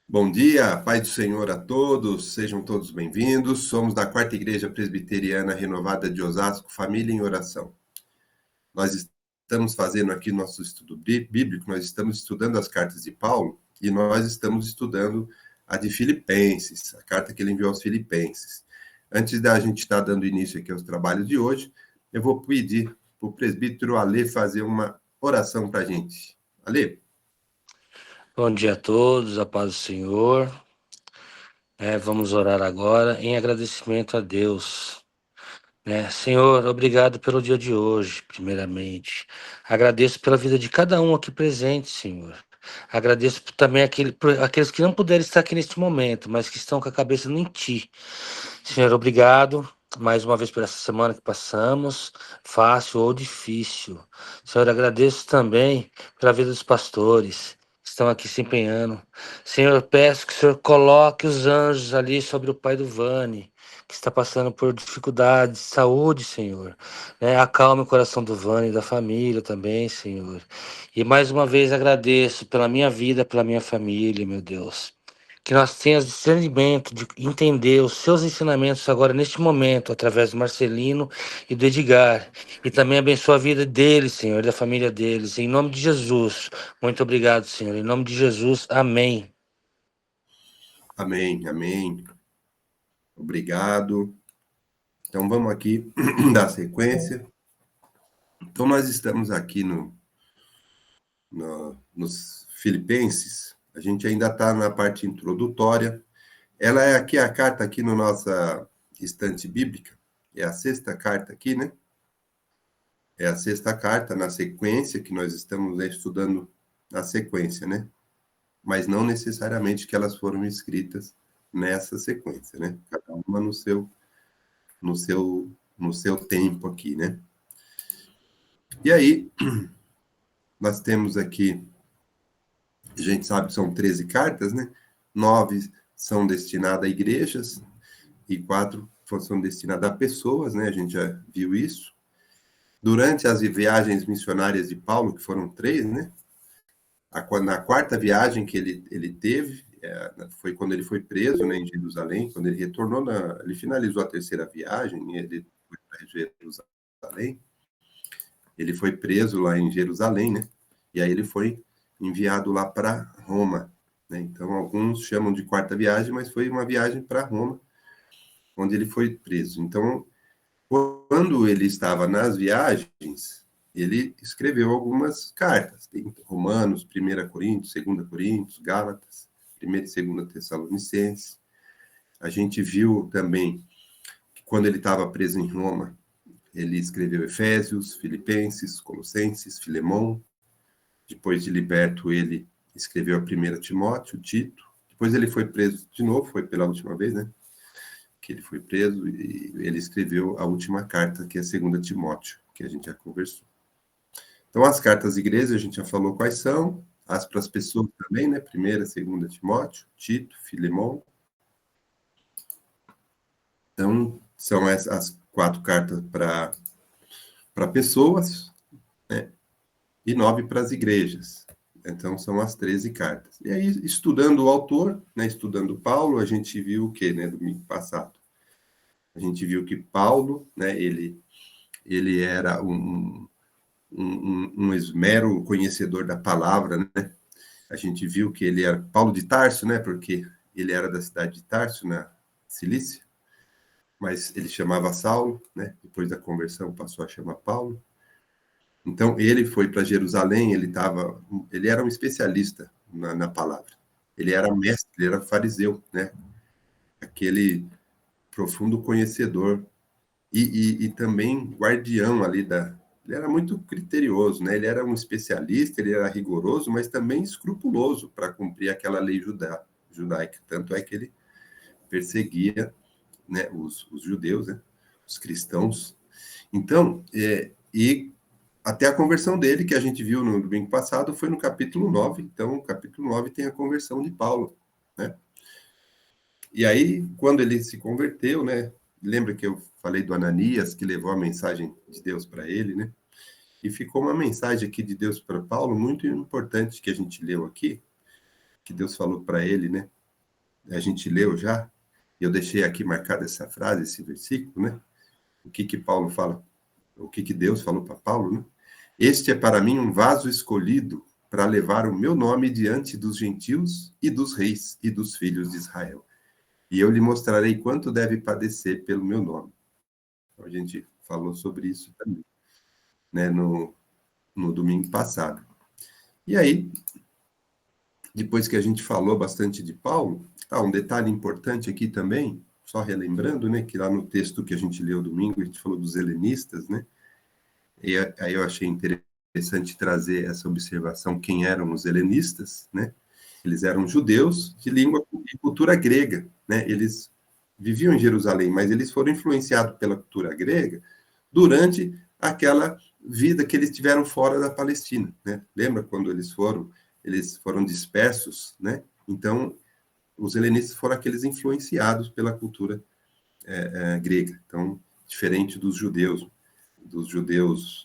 Bom dia, paz do Senhor a todos, sejam todos bem-vindos. Somos da Quarta Igreja Presbiteriana Renovada de Osasco, Família em Oração. Nós estamos fazendo aqui nosso estudo bíblico, nós estamos estudando as cartas de Paulo e nós estamos estudando a de Filipenses, a carta que ele enviou aos Filipenses. Antes da gente estar dando início aqui aos trabalhos de hoje, eu vou pedir para o presbítero Alê fazer uma oração para a gente. Alê? Bom dia a todos, a paz do Senhor. Vamos orar agora em agradecimento a Deus. Senhor, obrigado pelo dia de hoje, primeiramente. Agradeço pela vida de cada um aqui presente, Senhor. Agradeço também por aqueles que não puderam estar aqui neste momento, mas que estão com a cabeça em Ti. Senhor, obrigado mais uma vez por essa semana que passamos, fácil ou difícil. Senhor, agradeço também pela vida dos pastores que estão aqui se empenhando. Senhor, eu peço que o Senhor coloque os anjos ali sobre o pai do Vani, que está passando por dificuldades de saúde, Senhor. Acalme o coração do Vani e da família também, Senhor. E mais uma vez agradeço pela minha vida, pela minha família, meu Deus. Que nós tenhamos discernimento de entender os seus ensinamentos agora, neste momento, através do Marcelino e do Edgar. E também abençoa a vida deles, Senhor, da família deles. Em nome de Jesus. Muito obrigado, Senhor. Em nome de Jesus. Amém. Amém, amém. Obrigado. Então vamos aqui dar sequência. Então nós estamos aqui nos Filipenses. A gente ainda está na parte introdutória. Ela é aqui a carta aqui na nossa estante bíblica. É a sexta carta aqui, né? É a sexta carta na sequência que nós estamos estudando na sequência, né? Mas não necessariamente que elas foram escritas nessa sequência, né? Cada uma no seu, no seu tempo aqui, né? E aí, nós temos aqui, a gente sabe que são 13 cartas, né? 9 são destinadas a igrejas e 4 são destinadas a pessoas, né? A gente já viu isso. Durante as viagens missionárias de Paulo, que foram 3, né? Na quarta viagem que ele teve, foi quando ele foi preso, né, em Jerusalém. Quando ele retornou, ele finalizou a terceira viagem, ele foi para Jerusalém. Ele foi preso lá em Jerusalém, né? E aí ele foi enviado lá para Roma, né? Então, alguns chamam de quarta viagem, mas foi uma viagem para Roma, onde ele foi preso. Então, quando ele estava nas viagens, ele escreveu algumas cartas. Tem Romanos, 1 Coríntios, 2 Coríntios, Gálatas, 1 e 2 Tessalonicenses. A gente viu também que quando ele estava preso em Roma, ele escreveu Efésios, Filipenses, Colossenses, Filemão. Depois de liberto, ele escreveu a 1 Timóteo, Tito. Depois ele foi preso de novo, foi pela última vez, né? Que ele foi preso e ele escreveu a última carta, que é a 2 Timóteo, que a gente já conversou. Então, as cartas às igrejas, a gente já falou quais são. As para as pessoas também, né? 1ª, 2 Timóteo, Tito, Filemão. Então, são as 4 cartas para pessoas, né? E 9 para as igrejas. Então, são as 13 cartas. E aí, estudando o autor, né, estudando Paulo, a gente viu o quê, né, domingo passado? A gente viu que Paulo, né, ele era um esmero conhecedor da palavra, né? A gente viu que ele era Paulo de Tarso, né, porque ele era da cidade de Tarso, na Cilícia, mas ele chamava Saulo, né? Depois da conversão passou a chamar Paulo. Então, ele foi para Jerusalém, ele era um especialista na palavra. Ele era mestre, ele era fariseu, né? Aquele profundo conhecedor e também guardião ali Ele era muito criterioso, né? Ele era um especialista, ele era rigoroso, mas também escrupuloso para cumprir aquela lei judaica. Tanto é que ele perseguia, né, os judeus, né? Os cristãos. Então, e até a conversão dele, que a gente viu no domingo passado, foi no capítulo 9. Então, o capítulo 9 tem a conversão de Paulo, né? E aí, quando ele se converteu, né? Lembra que eu falei do Ananias, que levou a mensagem de Deus para ele, né? E ficou uma mensagem aqui de Deus para Paulo, muito importante, que a gente leu aqui, que Deus falou para ele, né? a gente leu já, eu deixei aqui marcada essa frase, esse versículo, né? O que Paulo fala, o que Deus falou para Paulo, né? Este é para mim um vaso escolhido para levar o meu nome diante dos gentios e dos reis e dos filhos de Israel. E eu lhe mostrarei quanto deve padecer pelo meu nome. Então, a gente falou sobre isso também, né, no domingo passado. E aí, depois que a gente falou bastante de Paulo, um detalhe importante aqui também, só relembrando, né, que lá no texto que a gente leu domingo, a gente falou dos helenistas, né, e aí eu achei interessante trazer essa observação, quem eram os helenistas, né, eles eram judeus de língua e cultura grega, né, eles viviam em Jerusalém, mas eles foram influenciados pela cultura grega durante aquela vida que eles tiveram fora da Palestina, né? Lembra quando eles foram dispersos, né? Então, os helenistas foram aqueles influenciados pela cultura grega. Então, diferente dos judeus,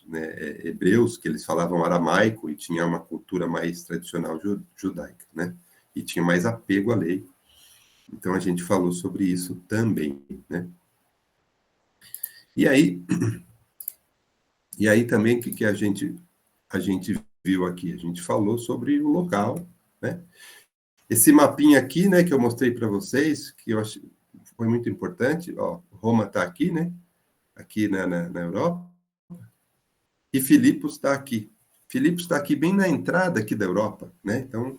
né, hebreus, que eles falavam aramaico e tinha uma cultura mais tradicional judaica, né? E tinha mais apego à lei. Então, a gente falou sobre isso também, né? E aí, também, o que a gente viu aqui? A gente falou sobre o local, né? Esse mapinha aqui, né, que eu mostrei para vocês, que eu acho foi muito importante, ó, Roma está aqui, né? Aqui na Europa, e Filipos está aqui. Filipos está aqui bem na entrada aqui da Europa, né? Então,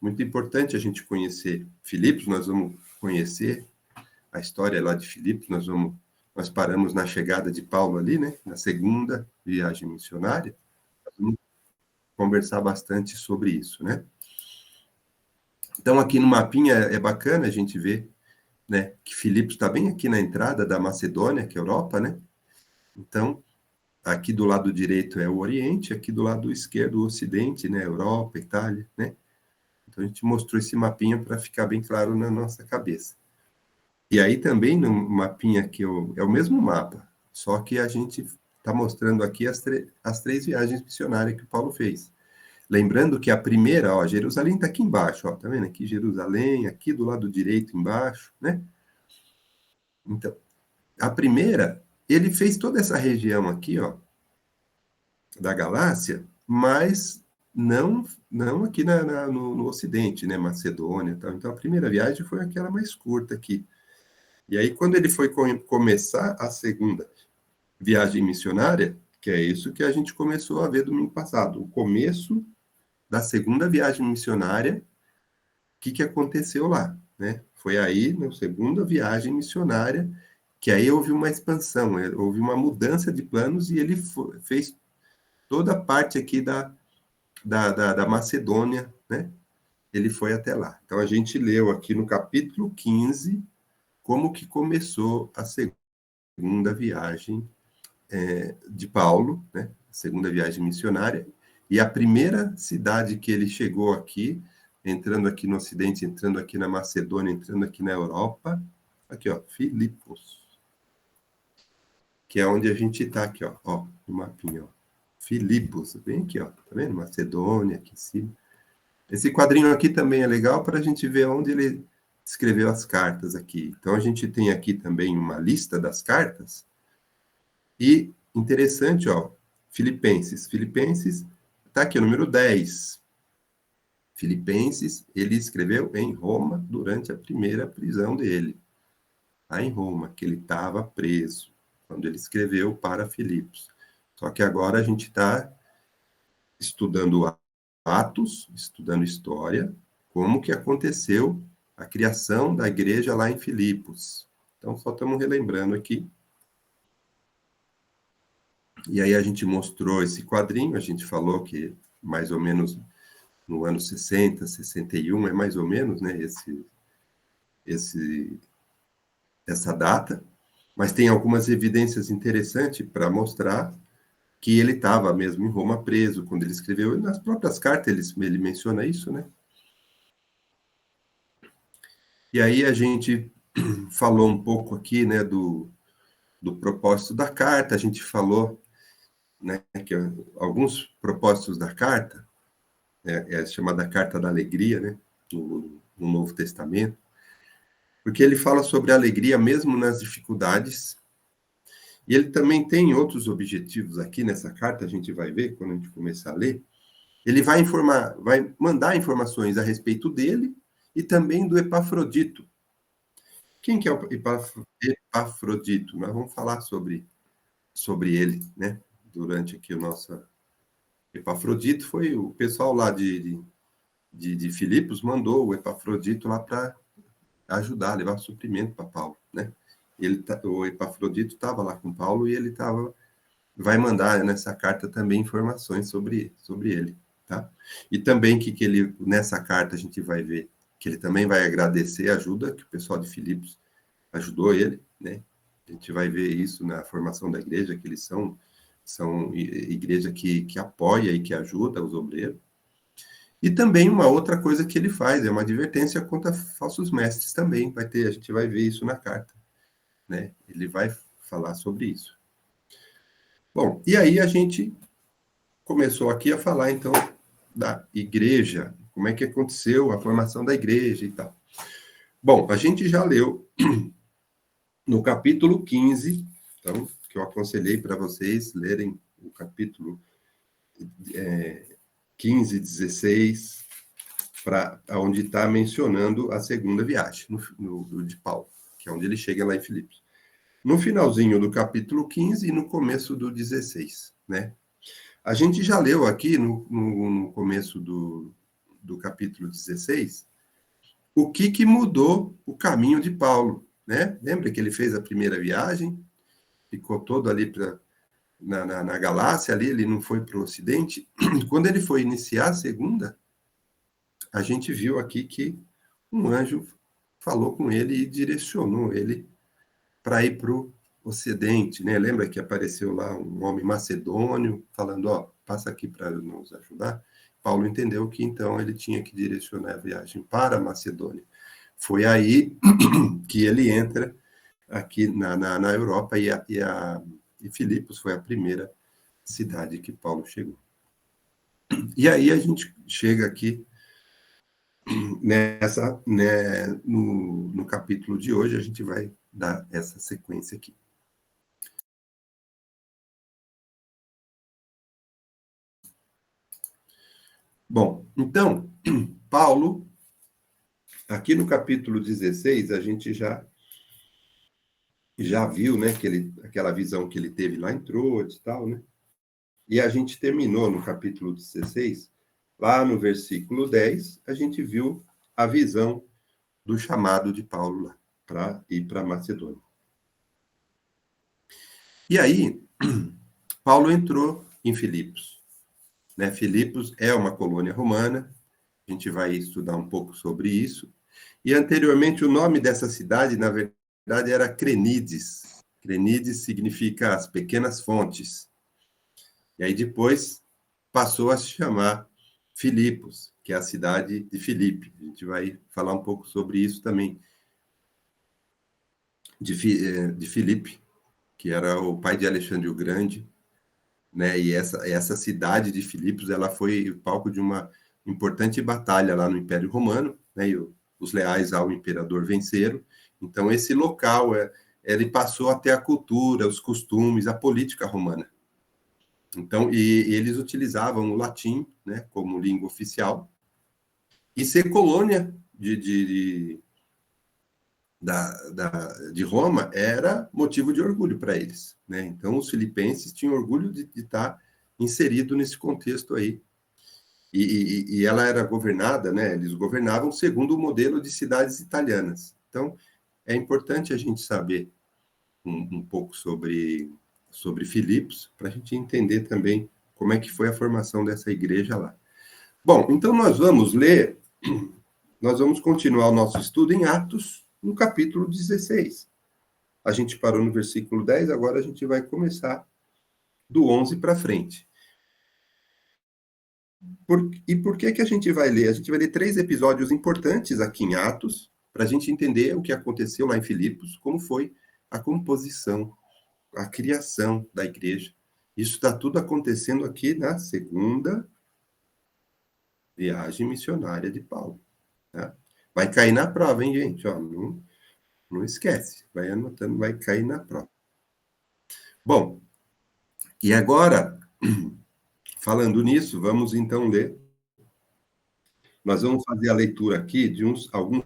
muito importante a gente conhecer Filipos, nós vamos conhecer a história lá de Filipos, nós paramos na chegada de Paulo ali, né? Na segunda viagem missionária, nós vamos conversar bastante sobre isso, né? Então, aqui no mapinha é bacana a gente ver, né, que Filipos está bem aqui na entrada da Macedônia, que é a Europa, né? Então, aqui do lado direito é o Oriente, aqui do lado esquerdo o Ocidente, né? Europa, Itália, né? Então, a gente mostrou esse mapinha para ficar bem claro na nossa cabeça. E aí também no mapinha que é o mesmo mapa, só que a gente está mostrando aqui as 3 viagens missionárias que o Paulo fez. Lembrando que a primeira, ó, Jerusalém está aqui embaixo, ó, tá vendo? Aqui Jerusalém, aqui do lado direito embaixo, né? Então, a primeira, ele fez toda essa região aqui, ó, da Galácia, mas não aqui no Ocidente, né? Macedônia e tal. Então, a primeira viagem foi aquela mais curta aqui. E aí, quando ele foi começar a segunda viagem missionária, que é isso que a gente começou a ver domingo passado, o começo da segunda viagem missionária, o que aconteceu lá, né? Foi aí, na segunda viagem missionária, que aí houve uma expansão, houve uma mudança de planos e ele fez toda a parte aqui da Macedônia, né? Ele foi até lá. Então, a gente leu aqui no capítulo 15 como que começou a segunda viagem de Paulo, né? Segunda viagem missionária, e a primeira cidade que ele chegou aqui, entrando aqui no Ocidente, entrando aqui na Macedônia, entrando aqui na Europa, aqui, ó, Filipos, que é onde a gente está aqui, ó, no mapinha, ó. Filipos, bem aqui, ó, tá vendo? Macedônia, aqui em cima. Esse quadrinho aqui também é legal para a gente ver onde ele escreveu as cartas aqui. Então, a gente tem aqui também uma lista das cartas, e interessante, ó, Filipenses. Filipenses está aqui, o número 10. Filipenses, ele escreveu em Roma durante a primeira prisão dele. Lá em Roma, que ele estava preso, quando ele escreveu para Filipos. Só que agora a gente está estudando Atos, estudando história, como que aconteceu a criação da igreja lá em Filipos. Então, só estamos relembrando aqui. E aí a gente mostrou esse quadrinho, a gente falou que mais ou menos no ano 60, 61, é mais ou menos, né, essa data, mas tem algumas evidências interessantes para mostrar que ele estava mesmo em Roma preso, quando ele escreveu, nas próprias cartas ele menciona isso, né? E aí a gente falou um pouco aqui, né, do propósito da carta, a gente falou, né, que alguns propósitos da carta, é chamada Carta da Alegria, né, no Novo Testamento, porque ele fala sobre a alegria mesmo nas dificuldades. E ele também tem outros objetivos aqui nessa carta, a gente vai ver quando a gente começar a ler. Ele vai informar, vai mandar informações a respeito dele e também do Epafrodito. Quem que é o Epafrodito? Nós vamos falar sobre ele, né? Durante aqui o nosso Epafrodito foi o pessoal lá de Filipos mandou o Epafrodito lá para ajudar, levar suprimento para Paulo, né? O Epafrodito estava lá com Paulo e ele vai mandar nessa carta também informações sobre ele, tá? E também que ele, nessa carta a gente vai ver que ele também vai agradecer a ajuda que o pessoal de Filipos ajudou ele, né? A gente vai ver isso na formação da igreja, que eles são igreja que apoia e que ajuda os obreiros. E também uma outra coisa que ele faz, é uma advertência contra falsos mestres também, a gente vai ver isso na carta, né? Ele vai falar sobre isso. Bom, e aí a gente começou aqui a falar, então, da igreja, como é que aconteceu a formação da igreja e tal. Bom, a gente já leu no capítulo 15, então, que eu aconselhei para vocês lerem o capítulo 15, 16, onde está mencionando a segunda viagem de Paulo, que é onde ele chega lá em Filipos. No finalzinho do capítulo 15 e no começo do 16, né? A gente já leu aqui no começo do capítulo 16 o que mudou o caminho de Paulo, né? Lembra que ele fez a primeira viagem, ficou todo ali na Galácia, ali, ele não foi para o Ocidente. Quando ele foi iniciar a segunda, a gente viu aqui que um anjo falou com ele e direcionou ele para ir para o Ocidente, né? Lembra que apareceu lá um homem macedônio falando, ó, passa aqui para nos ajudar? Paulo entendeu que então ele tinha que direcionar a viagem para a Macedônia. Foi aí que ele entra aqui na Europa e Filipos foi a primeira cidade que Paulo chegou. E aí a gente chega aqui no capítulo de hoje, a gente vai dar essa sequência aqui. Bom, então, Paulo, aqui no capítulo 16, a gente já viu, né, aquela visão que ele teve lá em Troade e tal, né? E a gente terminou no capítulo 16, lá no versículo 10, a gente viu a visão do chamado de Paulo lá, para ir para Macedônia. E aí, Paulo entrou em Filipos. Né? Filipos é uma colônia romana, a gente vai estudar um pouco sobre isso. E anteriormente o nome dessa cidade, na verdade, era Crenides. Crenides significa as pequenas fontes. E aí depois passou a se chamar Filipos, que é a cidade de Filipe. A gente vai falar um pouco sobre isso também. De Filipe, que era o pai de Alexandre o Grande, né? E essa cidade de Filipos, ela foi o palco de uma importante batalha lá no Império Romano, né? E os leais ao imperador venceram. Então, esse local, ele passou a ter a cultura, os costumes, a política romana. Então, e eles utilizavam o latim, né, como língua oficial, e ser colônia de Roma era motivo de orgulho para eles, né? Então, os filipenses tinham orgulho de estar inserido nesse contexto aí. E ela era governada, né? Eles governavam segundo o modelo de cidades italianas. Então, é importante a gente saber um pouco sobre Filipos, para a gente entender também como é que foi a formação dessa igreja lá. Bom, então nós vamos continuar o nosso estudo em Atos, no capítulo 16. A gente parou no versículo 10, agora a gente vai começar do 11 para frente. E por que a gente vai ler? A gente vai ler 3 episódios importantes aqui em Atos, para a gente entender o que aconteceu lá em Filipos, como foi a composição, a criação da igreja. Isso está tudo acontecendo aqui na segunda viagem missionária de Paulo. Tá? Vai cair na prova, hein, gente? Ó, Não esquece, vai anotando, vai cair na prova. Bom, e agora, falando nisso, vamos então ler. Nós vamos fazer a leitura aqui de alguns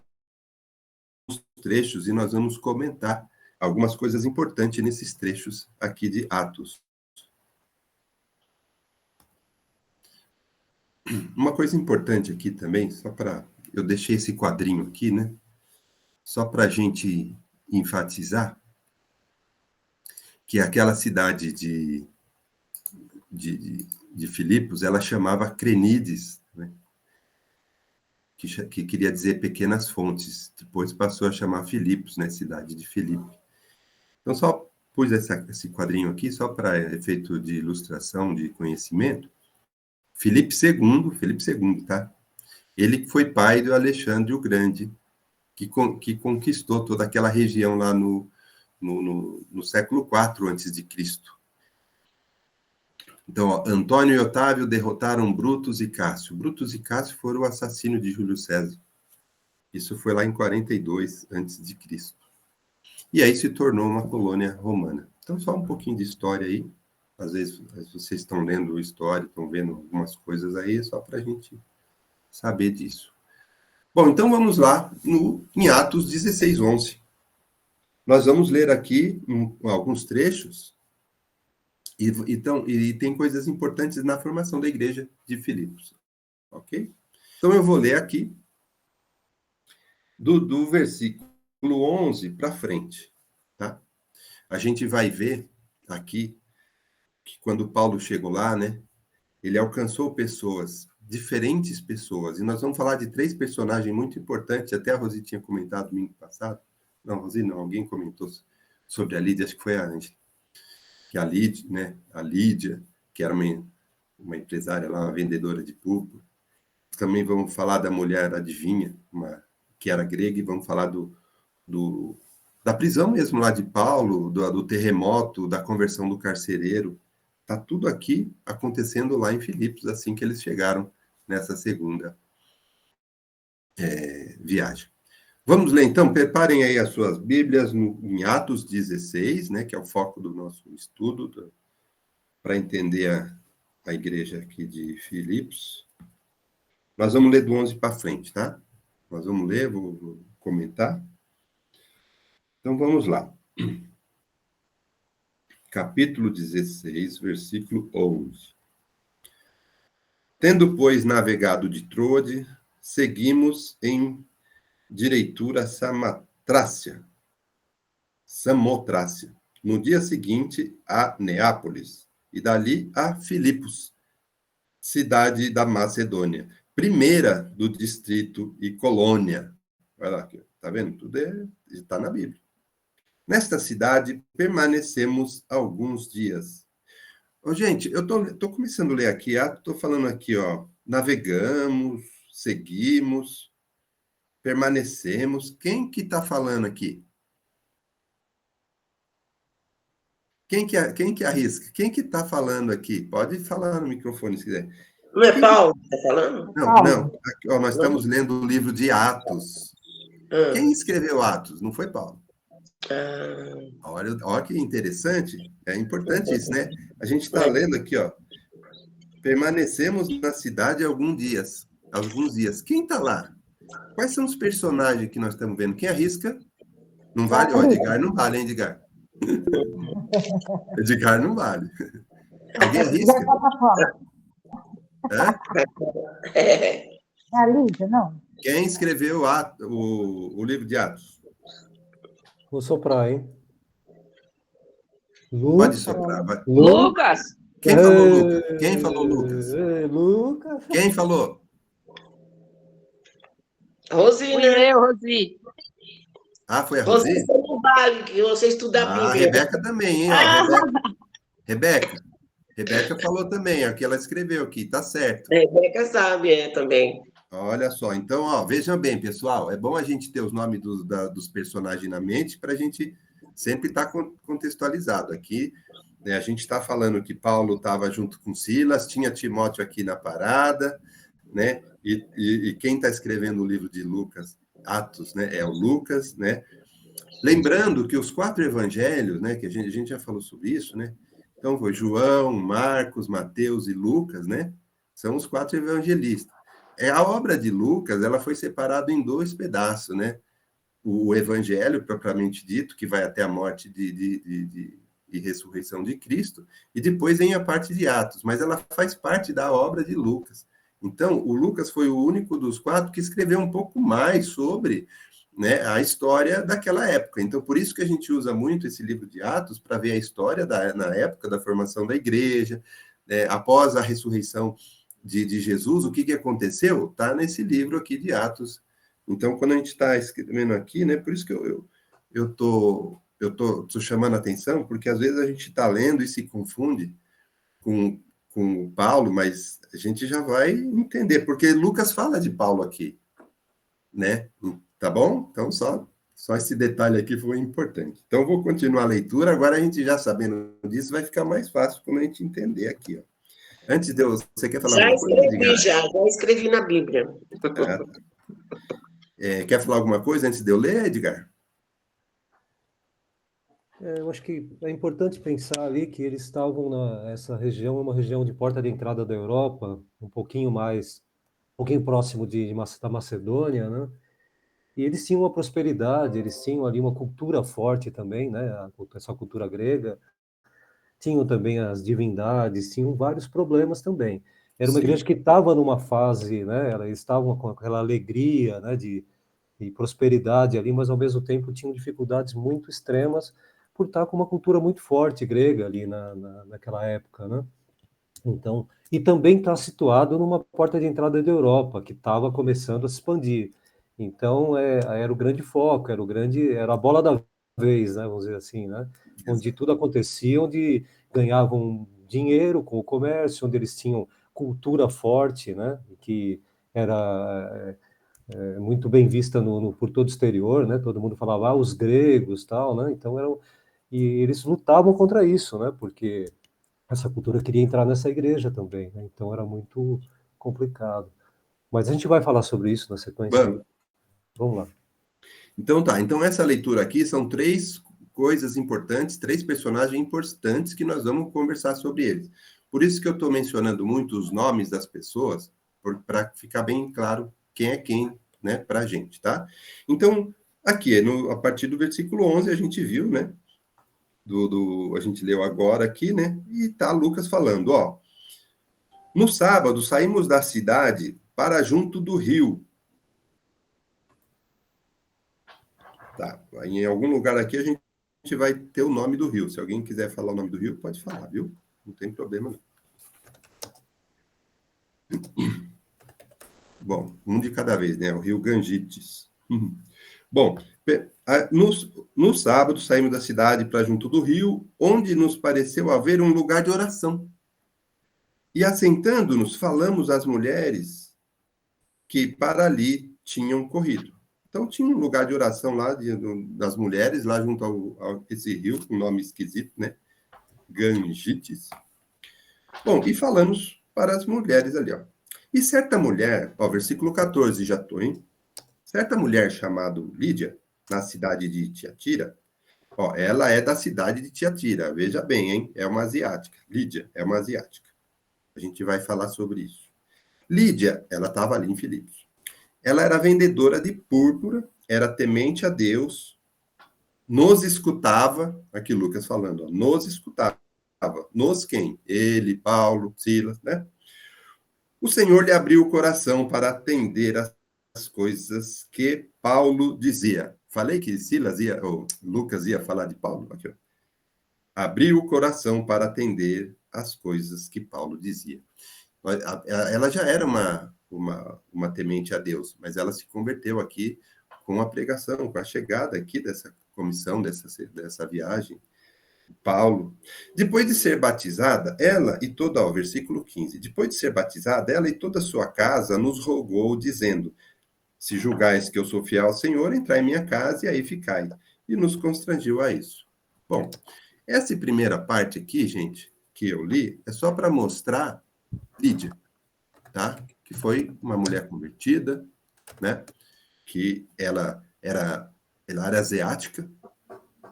trechos e nós vamos comentar algumas coisas importantes nesses trechos aqui de Atos. Uma coisa importante aqui também, só para... Eu deixei esse quadrinho aqui, né? Só para a gente enfatizar que aquela cidade de Filipos, ela chamava Crenides, né? Que queria dizer pequenas fontes. Depois passou a chamar Filipos, né? Cidade de Filipe. Então, só pus esse quadrinho aqui, só para efeito de ilustração, de conhecimento. Filipe II, tá? Ele foi pai do Alexandre o Grande, que conquistou toda aquela região lá no século IV a.C. Então, ó, Antônio e Otávio derrotaram Brutus e Cássio. Brutus e Cássio foram o assassino de Júlio César. Isso foi lá em 42 a.C. E aí se tornou uma colônia romana. Então, só um pouquinho de história aí. Às vezes vocês estão lendo história, estão vendo algumas coisas aí, só para a gente saber disso. Bom, então vamos lá em Atos 16:11. Nós vamos ler aqui alguns trechos e tem coisas importantes na formação da igreja de Filipos. Ok? Então eu vou ler aqui do versículo 11 para frente. Tá? A gente vai ver aqui que quando Paulo chegou lá, né, ele alcançou pessoas, diferentes pessoas, e nós vamos falar de 3 personagens muito importantes, até a Rosi tinha comentado domingo passado, não, Rosi não, alguém comentou sobre a Lídia, acho que foi a Ângela, que a Lídia, que era uma empresária lá, uma vendedora de púrpura. Também vamos falar da mulher adivinha, que era grega, e vamos falar da prisão mesmo lá de Paulo, do terremoto, da conversão do carcereiro. Está tudo aqui acontecendo lá em Filipos, assim que eles chegaram nessa segunda viagem. Vamos ler, então, preparem aí as suas Bíblias em Atos 16, né, que é o foco do nosso estudo, para entender a igreja aqui de Filipos. Nós vamos ler do 11 para frente, tá? Nós vamos ler, vou comentar. Então, vamos lá. Capítulo 16, versículo 11. Tendo, pois, navegado de Troade, seguimos em direitura Samotrácia. No dia seguinte, a Neápolis, e dali a Filipos, cidade da Macedônia, primeira do distrito e colônia. Vai lá, tá vendo? Tudo está na Bíblia. Nesta cidade, permanecemos alguns dias. Ô, gente, eu tô começando a ler aqui, estou falando aqui, ó, navegamos, seguimos, permanecemos. Quem que está falando aqui? Quem que arrisca? Quem que está falando aqui? Pode falar no microfone se quiser. Não é Paulo que está falando? Não. Aqui, ó, nós estamos lendo o livro de Atos. Ah. Quem escreveu Atos? Não foi Paulo. Ah. Olha que interessante. É importante isso, né? A gente está lendo aqui, ó. Permanecemos na cidade alguns dias. Quem está lá? Quais são os personagens que nós estamos vendo? Quem arrisca? Não vale? Ó, Edgar não vale, hein, Edgar? Edgar não vale. Alguém arrisca? É a Lídia, não? Quem escreveu o livro de Atos? Vou soprar, hein? Pode soprar. Vai. Lucas! Quem falou Lucas? Quem falou Lucas? Lucas. Quem falou? Rosi, né? Rosi. Ah, foi a Rosi, Rosi? você não vale, que você estuda a A Bíblia. Rebeca também, hein? Ó, Rebeca falou também, ó, que ela escreveu aqui, tá certo. Rebeca sabe, também. Olha só, então, ó, vejam bem, pessoal, é bom a gente ter os nomes dos personagens na mente para a gente sempre estar contextualizado. Aqui, né, a gente está falando que Paulo estava junto com Silas, tinha Timóteo aqui na parada, né? E quem está escrevendo o livro de Lucas, Atos, né? É o Lucas, né? Lembrando que os 4 evangelhos, né, que a gente já falou sobre isso, né? Então, foi João, Marcos, Mateus e Lucas, né? São os 4 evangelistas. A obra de Lucas, ela foi separada em 2 pedaços, né? O evangelho, propriamente dito, que vai até a morte e ressurreição de Cristo, e depois vem a parte de Atos, mas ela faz parte da obra de Lucas. Então, o Lucas foi o único dos 4 que escreveu um pouco mais sobre, né, a história daquela época. Então, por isso que a gente usa muito esse livro de Atos para ver a história na época da formação da igreja, né, após a ressurreição de Jesus, o que aconteceu? Está nesse livro aqui de Atos. Então, quando a gente está escrevendo aqui, né, por isso que eu tô chamando a atenção, porque às vezes a gente está lendo e se confunde com o Paulo, mas a gente já vai entender, porque Lucas fala de Paulo aqui, né? Tá bom? Então, só esse detalhe aqui foi importante. Então, vou continuar a leitura. Agora, a gente já sabendo disso, vai ficar mais fácil quando a gente entender aqui, ó. Antes de você quer falar Já alguma coisa, escrevi, Edgar? já escrevi na Bíblia. Tá. Quer falar alguma coisa antes de eu ler, Edgar? Eu acho que é importante pensar ali que eles estavam essa região, é uma região de porta de entrada da Europa, um pouquinho próximo da Macedônia, né? E eles tinham uma prosperidade, eles tinham ali uma cultura forte também, né? Essa cultura grega. Tinham também as divindades, tinham vários problemas também. Era uma Sim. igreja que estava numa fase, né? Eles estavam com aquela alegria, né? De prosperidade ali, mas ao mesmo tempo tinham dificuldades muito extremas por estar com uma cultura muito forte grega ali naquela época, né? Então, e também está situado numa porta de entrada da Europa, que estava começando a se expandir. Então, era o grande foco, era a bola da vez, né, vamos dizer assim, né? Onde tudo acontecia, onde ganhavam dinheiro com o comércio, onde eles tinham cultura forte, né? Que era muito bem vista por todo o exterior, né? Todo mundo falava, os gregos, tal, né? Então, e eles lutavam contra isso, né? Porque essa cultura queria entrar nessa igreja também, né? Então era muito complicado. Mas a gente vai falar sobre isso na sequência. Vamos. Vamos lá. Então tá, então essa leitura aqui são 3 coisas importantes, 3 personagens importantes que nós vamos conversar sobre eles. Por isso que eu estou mencionando muito os nomes das pessoas, para ficar bem claro quem é quem, né, para a gente, tá? Então, aqui, a partir do versículo 11, a gente viu, né, a gente leu agora aqui, né, e tá Lucas falando, ó, no sábado saímos da cidade para junto do rio. Tá, em algum lugar aqui a gente vai ter o nome do rio. Se alguém quiser falar o nome do rio, pode falar, viu? Não tem problema, não. Bom, um de cada vez, né? O rio Gangites. Bom, no sábado saímos da cidade para junto do rio, onde nos pareceu haver um lugar de oração. E assentando-nos, falamos às mulheres que para ali tinham corrido. Então, tinha um lugar de oração lá das mulheres, lá junto a esse rio, com nome esquisito, né? Gangites. Bom, e falamos para as mulheres ali, ó. E certa mulher, ó, versículo 14, já estou, hein? Certa mulher chamada Lídia, na cidade de Tiatira, ó, ela é da cidade de Tiatira, veja bem, hein? É uma asiática. Lídia é uma asiática. A gente vai falar sobre isso. Lídia, ela estava ali em Filipos. Ela era vendedora de púrpura, era temente a Deus, nos escutava, aqui Lucas falando, ó, nos escutava. Nos quem? Ele, Paulo, Silas, né? O Senhor lhe abriu o coração para atender as coisas que Paulo dizia. Falei que ou Lucas ia falar de Paulo? Aqui, ó. Abriu o coração para atender as coisas que Paulo dizia. Ela já era uma temente a Deus, mas ela se converteu aqui com a pregação, com a chegada aqui dessa comissão, dessa viagem. Paulo, depois de ser batizada, ela e toda, ó, versículo 15, depois de ser batizada, ela e toda a sua casa nos rogou, dizendo, se julgais que eu sou fiel ao Senhor, entrai em minha casa e aí ficai. E nos constrangiu a isso. Bom, essa primeira parte aqui, gente, que eu li, é só para mostrar Lídia, tá? Que foi uma mulher convertida, né? Que ela era ela era asiática,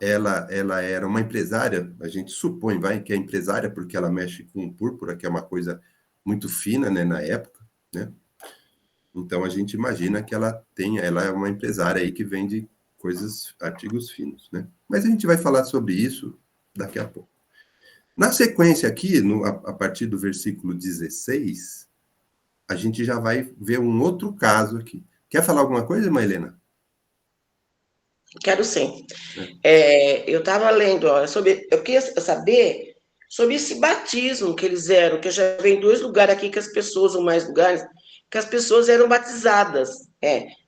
ela era uma empresária, a gente supõe, que é empresária, porque ela mexe com púrpura, que é uma coisa muito fina, né, na época, né? Então a gente imagina que ela é uma empresária aí que vende artigos finos, né? Mas a gente vai falar sobre isso daqui a pouco. Na sequência aqui, a partir do versículo 16, a gente já vai ver um outro caso aqui. Quer falar alguma coisa, irmã Helena? Quero sim. Eu estava lendo, ó, eu queria saber sobre esse batismo que eles eram, que eu já vi em 2 lugares aqui que as pessoas, ou mais lugares, que as pessoas eram batizadas.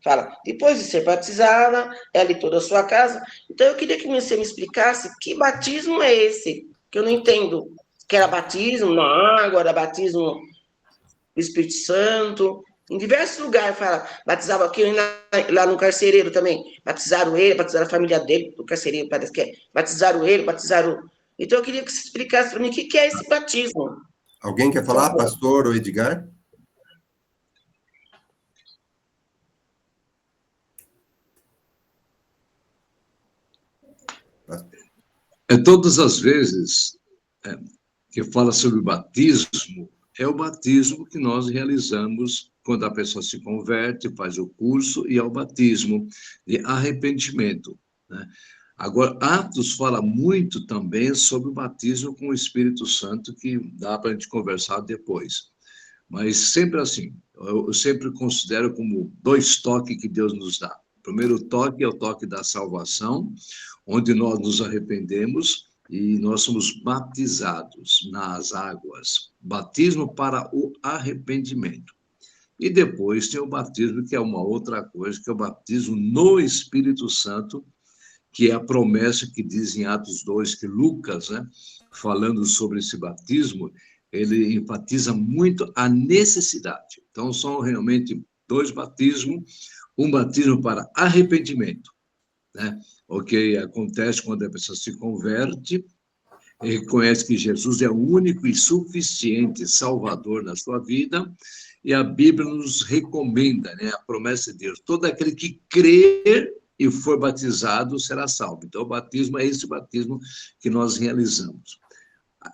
Fala, depois de ser batizada, ela e toda a sua casa. Então eu queria que você me explicasse que batismo é esse, que eu não entendo. Que era batismo na água, era batismo do Espírito Santo. Em diversos lugares fala, batizava aqui lá no carcereiro também. Batizaram ele, batizaram a família dele, do carcereiro, parece que é. Batizaram ele, batizaram. Então eu queria que você explicasse para mim o que é esse batismo. Alguém quer falar, pastor ou Edgar? Todas as vezes que fala sobre batismo, é o batismo que nós realizamos quando a pessoa se converte, faz o curso, e é o batismo de arrependimento, né? Agora, Atos fala muito também sobre o batismo com o Espírito Santo, que dá para a gente conversar depois. Mas sempre assim, eu sempre considero como 2 toques que Deus nos dá. O primeiro toque é o toque da salvação, onde nós nos arrependemos e nós somos batizados nas águas. Batismo para o arrependimento. E depois tem o batismo, que é uma outra coisa, que é o batismo no Espírito Santo, que é a promessa que diz em Atos 2, que Lucas, né, falando sobre esse batismo, ele enfatiza muito a necessidade. Então, são realmente 2 batismos, um batismo para arrependimento, né? O que acontece quando a pessoa se converte, reconhece que Jesus é o único e suficiente Salvador na sua vida, e a Bíblia nos recomenda, né, a promessa de Deus, todo aquele que crer e for batizado será salvo. Então, o batismo é esse batismo que nós realizamos.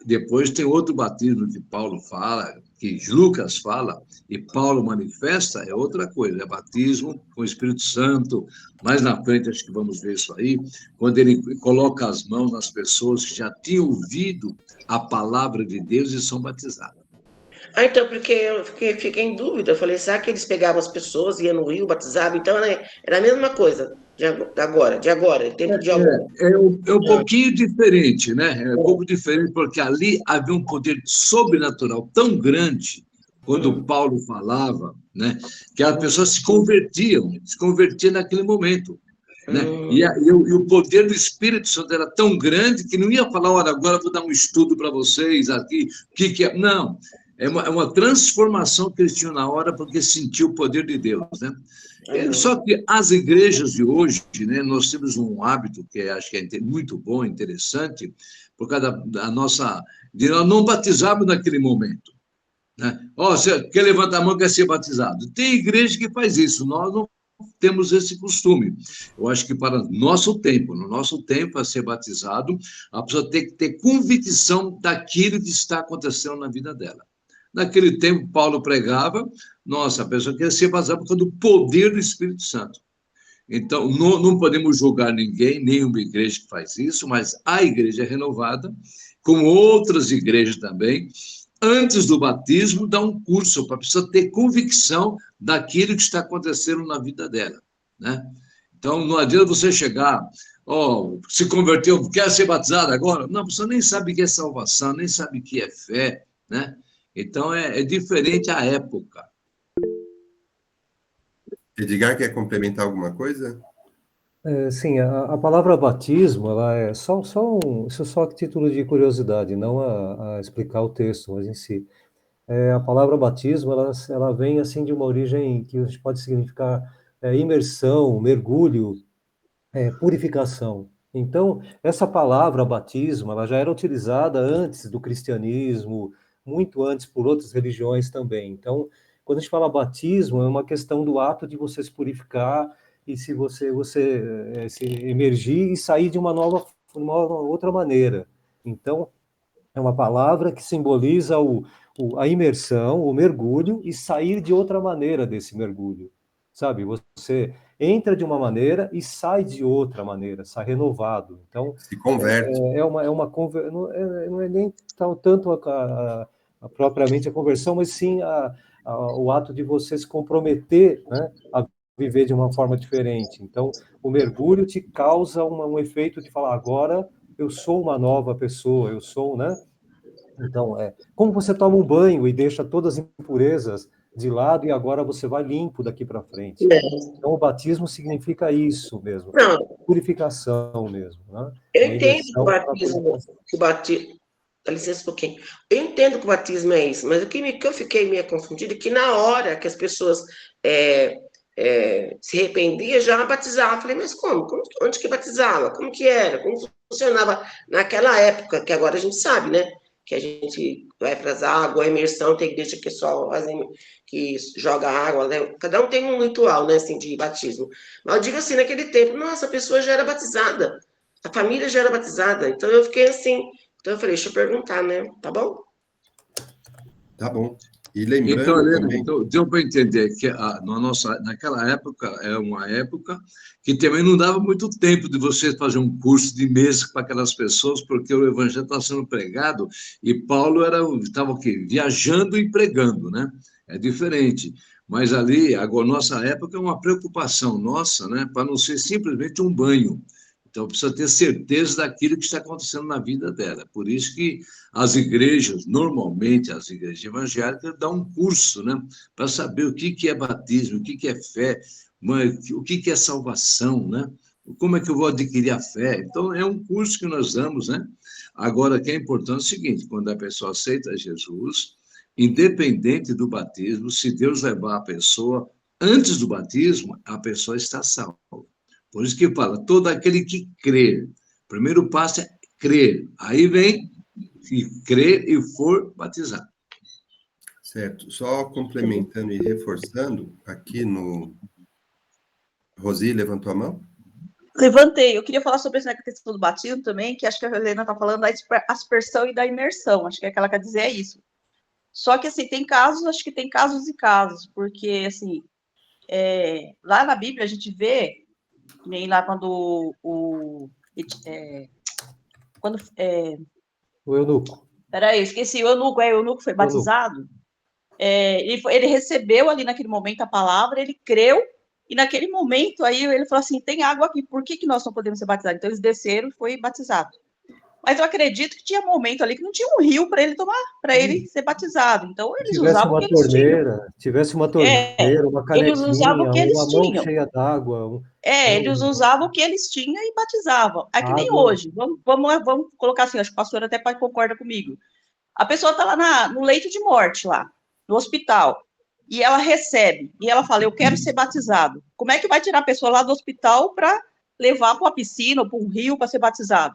Depois tem outro batismo que Paulo fala, que Lucas fala, e Paulo manifesta, é outra coisa, é batismo com o Espírito Santo. Mais na frente, acho que vamos ver isso aí, quando ele coloca as mãos nas pessoas que já tinham ouvido a palavra de Deus e são batizadas. Então, porque eu fiquei em dúvida, eu falei, será que eles pegavam as pessoas, iam no rio, batizavam? Então, era a mesma coisa, de agora, tempo de agora. É um pouquinho diferente, né? É um pouco diferente, porque ali havia um poder sobrenatural tão grande, quando Paulo falava, né, que as pessoas se convertiam naquele momento, né? E o poder do Espírito Santo era tão grande que não ia falar, olha, agora vou dar um estudo para vocês aqui, o que é. Não, é uma transformação que eles tinham na hora, porque sentiu o poder de Deus, né? Só que as igrejas de hoje, né, nós temos um hábito que acho que é muito bom, interessante, por causa da nossa... de nós não batizarmos naquele momento, né? Você quer levantar a mão, quer ser batizado. Tem igreja que faz isso, nós não temos esse costume. Eu acho que para no nosso tempo, a ser batizado, a pessoa tem que ter convicção daquilo que está acontecendo na vida dela. Naquele tempo, Paulo pregava, nossa, a pessoa quer ser batizada por causa do poder do Espírito Santo. Então, não podemos julgar ninguém, nenhuma igreja que faz isso, mas a igreja renovada, como outras igrejas também, antes do batismo, dá um curso para a pessoa ter convicção daquilo que está acontecendo na vida dela, né? Então, não adianta você chegar, se converteu, quer ser batizado agora? Não, a pessoa nem sabe o que é salvação, nem sabe o que é fé, né? Então, é diferente a época. Edgar, quer complementar alguma coisa? Sim, a palavra batismo, ela é isso é só a título de curiosidade, não a explicar o texto, mas em si. A palavra batismo, ela vem assim de uma origem que a gente pode significar imersão, mergulho, purificação. Então, essa palavra batismo, ela já era utilizada antes do cristianismo, muito antes por outras religiões também. Então, quando a gente fala batismo, é uma questão do ato de você se purificar, e se você se emergir e sair de uma outra maneira. Então, é uma palavra que simboliza a imersão, o mergulho, e sair de outra maneira desse mergulho. Sabe, você entra de uma maneira e sai de outra maneira, sai renovado. Então, se converte. Não é nem tanto propriamente a conversão, mas sim o ato de você se comprometer, né, a viver de uma forma diferente. Então, o mergulho te causa um efeito de falar, agora eu sou uma nova pessoa, eu sou, né? Então, como você toma um banho e deixa todas as impurezas de lado e agora você vai limpo daqui para frente. Então, o batismo significa isso mesmo, purificação mesmo. Né? Eu entendo que o batismo, dá licença um pouquinho, eu entendo que o batismo é isso, mas o que eu fiquei meio confundido é que na hora que as pessoas se arrependiam, já batizavam. Eu falei, mas como? Onde que batizava? Como que era? Como funcionava naquela época, que agora a gente sabe, né? Que a gente vai para as águas, a imersão, tem igreja que só que joga água, né? Cada um tem um ritual, né, assim, de batismo. Mas eu digo assim, naquele tempo, nossa, a pessoa já era batizada, a família já era batizada, então eu fiquei assim, então eu falei, deixa eu perguntar, né, tá bom? Tá bom. E lembrando então, Helena, também... então, deu para entender que naquela época, é uma época que também não dava muito tempo de você fazer um curso de mês para aquelas pessoas, porque o evangelho estava sendo pregado e Paulo estava o quê? Viajando e pregando, né? É diferente. Mas ali, agora, nossa época é uma preocupação nossa, né? Para não ser simplesmente um banho. Então, precisa ter certeza daquilo que está acontecendo na vida dela. Por isso que as igrejas, normalmente as igrejas evangélicas, dão um curso, né, para saber o que é batismo, o que é fé, o que é salvação, né? Como é que eu vou adquirir a fé? Então, é um curso que nós damos, né? Agora, o que é importante é o seguinte, quando a pessoa aceita Jesus, independente do batismo, se Deus levar a pessoa antes do batismo, a pessoa está salva. Por isso que fala, todo aquele que crer. O primeiro passo é crer. Aí vem crer e for batizado. Certo. Só complementando e reforçando, aqui no... Rosi, levantou a mão? Levantei. Eu queria falar sobre essa questão do batismo também, que acho que a Helena está falando da aspersão e da imersão. Acho que ela quer dizer é isso. Só que, assim, acho que tem casos e casos, porque, assim, lá na Bíblia a gente vê, nem lá quando o eunuco. Peraí, esqueci, o eunuco foi batizado. Ele recebeu ali naquele momento a palavra, ele creu, e naquele momento aí ele falou assim, tem água aqui, por que nós não podemos ser batizados? Então eles desceram e foi batizado. Mas eu acredito que tinha um momento ali que não tinha um rio para ele tomar, para ele ser batizado. Então eles usavam o que eles tinham. Tivesse uma torneira, uma canequinha, eles usavam o que eles uma mão cheia d'água. Eles usavam o que eles tinham e batizavam. É que nem hoje. Vamos colocar assim, acho que o pastor até concorda comigo. A pessoa está lá no leito de morte, lá, no hospital, e ela recebe, e ela fala, eu quero ser batizado. Como é que vai tirar a pessoa lá do hospital para levar para uma piscina ou para um rio para ser batizado?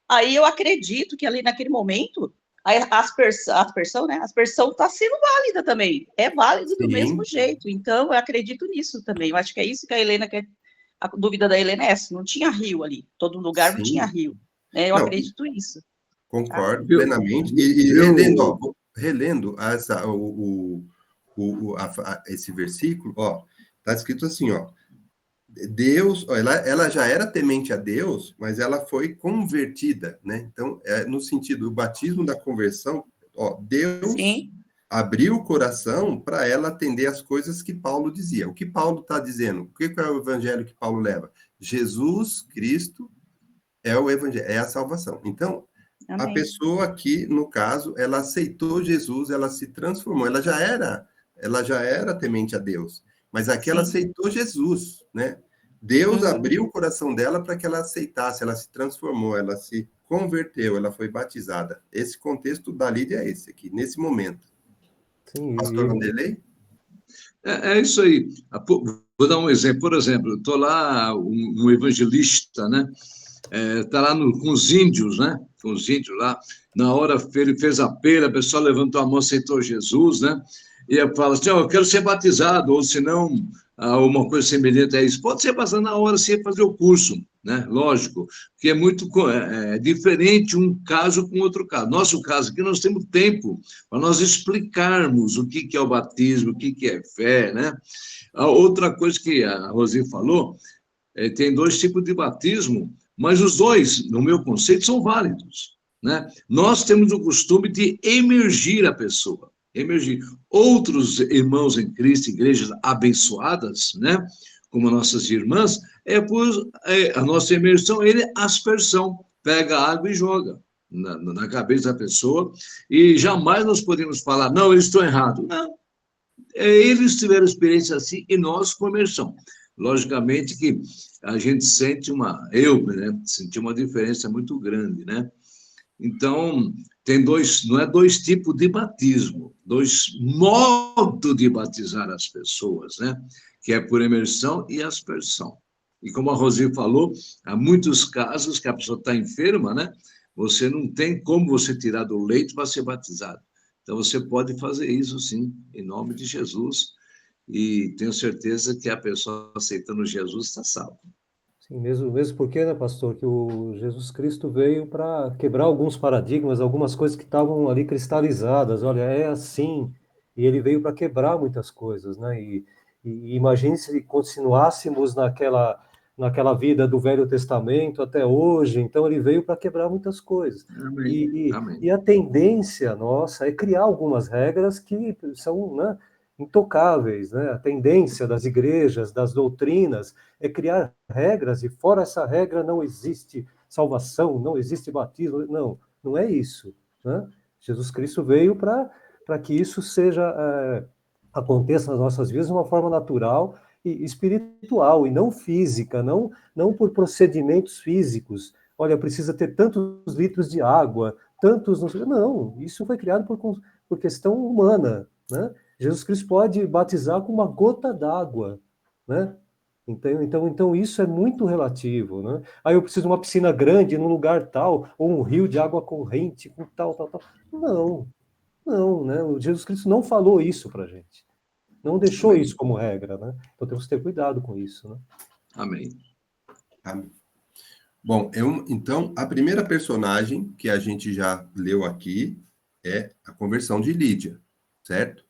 Aí eu acredito que ali naquele momento, a aspersão, né? A aspersão está sendo válida também. É válido do mesmo jeito. Então, eu acredito nisso também. Eu acho que é isso que a Helena quer. A dúvida da Helena é essa, não tinha rio ali. Todo lugar não tinha rio. Eu acredito nisso. Concordo plenamente. E relendo esse versículo, está escrito assim, Deus, ela já era temente a Deus, mas ela foi convertida, né? Então, no sentido do batismo da conversão, Deus abriu o coração para ela atender as coisas que Paulo dizia. O que Paulo está dizendo? O que é o evangelho que Paulo leva? Jesus Cristo é o evangelho, é a salvação. Então, a pessoa aqui, no caso, ela aceitou Jesus, ela se transformou, ela já era temente a Deus, mas aqui ela aceitou Jesus, né? Deus abriu o coração dela para que ela aceitasse, ela se transformou, ela se converteu, ela foi batizada. Esse contexto da Lídia é esse aqui, nesse momento. Sim, Pastor Vanderlei? É isso aí. Vou dar um exemplo. Por exemplo, eu estou lá, um evangelista, né? Está lá com os índios, né? Com os índios lá. Na hora ele fez a pera, a pessoa levantou a mão, aceitou Jesus, né? E fala assim, eu quero ser batizado, ou senão uma coisa semelhante a isso. Pode ser passar na hora sem fazer o curso, né? Lógico, que é muito diferente um caso com outro caso. Nosso caso aqui, nós temos tempo para nós explicarmos o que é o batismo, o que é fé, né? A outra coisa que a Rosi falou, tem 2 tipos de batismo, mas os 2, no meu conceito, são válidos, né? Nós temos o costume de emergir a pessoa, emergir. Outros irmãos em Cristo, igrejas abençoadas, né? Como nossas irmãs, a nossa emersão, ele é aspersão, pega água e joga na cabeça da pessoa, e jamais nós podemos falar, não, eles estão errados. Não, eles tiveram experiência assim e nós com imersão. Logicamente que a gente sente senti uma diferença muito grande, né? Então, não é 2 tipos de batismo, 2 modos de batizar as pessoas, né? Que é por imersão e aspersão. E como a Rosi falou, há muitos casos que a pessoa está enferma, né? Você não tem como você tirar do leito para ser batizado. Então, você pode fazer isso, sim, em nome de Jesus, e tenho certeza que a pessoa aceitando Jesus está salva. Sim, mesmo porque, né, pastor, que o Jesus Cristo veio para quebrar alguns paradigmas, algumas coisas que estavam ali cristalizadas. Olha, é assim, e ele veio para quebrar muitas coisas, né? E imagine se continuássemos naquela vida do Velho Testamento até hoje. Então, ele veio para quebrar muitas coisas. Amém. Amém. E a tendência nossa é criar algumas regras que são, né, intocáveis, né? A tendência das igrejas, das doutrinas, é criar regras, e fora essa regra não existe salvação, não existe batismo. Não, não é isso, né? Jesus Cristo veio para que isso aconteça nas nossas vidas de uma forma natural e espiritual, e não física, não por procedimentos físicos. Olha, precisa ter tantos litros de água, tantos... Não, isso foi criado por questão humana, né? Jesus Cristo pode batizar com uma gota d'água, né? Então isso é muito relativo, né? Aí eu preciso de uma piscina grande num lugar tal, ou um rio de água corrente com tal. Não, né? O Jesus Cristo não falou isso para a gente. Não deixou Amém. isso como regra, né? Então temos que ter cuidado com isso, né? Amém. Amém. Bom, então, a primeira personagem que a gente já leu aqui é a conversão de Lídia, certo?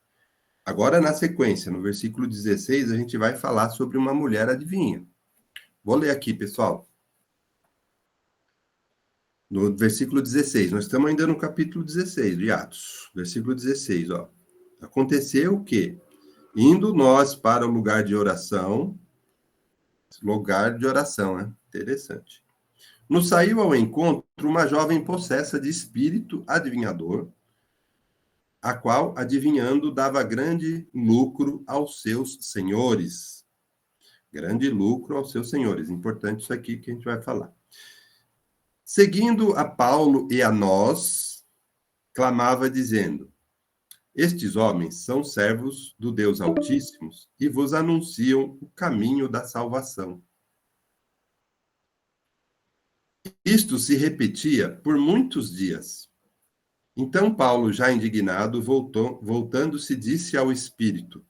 Agora, na sequência, no versículo 16, a gente vai falar sobre uma mulher adivinha. Vou ler aqui, pessoal. No versículo 16, nós estamos ainda no capítulo 16 de Atos. Versículo 16, ó. Aconteceu que, indo nós para o lugar de oração, né? Interessante. Nos saiu ao encontro uma jovem possessa de espírito adivinhador, a qual, adivinhando, dava grande lucro aos seus senhores. Grande lucro aos seus senhores. Importante isso aqui que a gente vai falar. Seguindo a Paulo e a nós, clamava dizendo: estes homens são servos do Deus Altíssimo e vos anunciam o caminho da salvação. Isto se repetia por muitos dias. Então Paulo, já indignado, voltando-se, disse ao Espírito: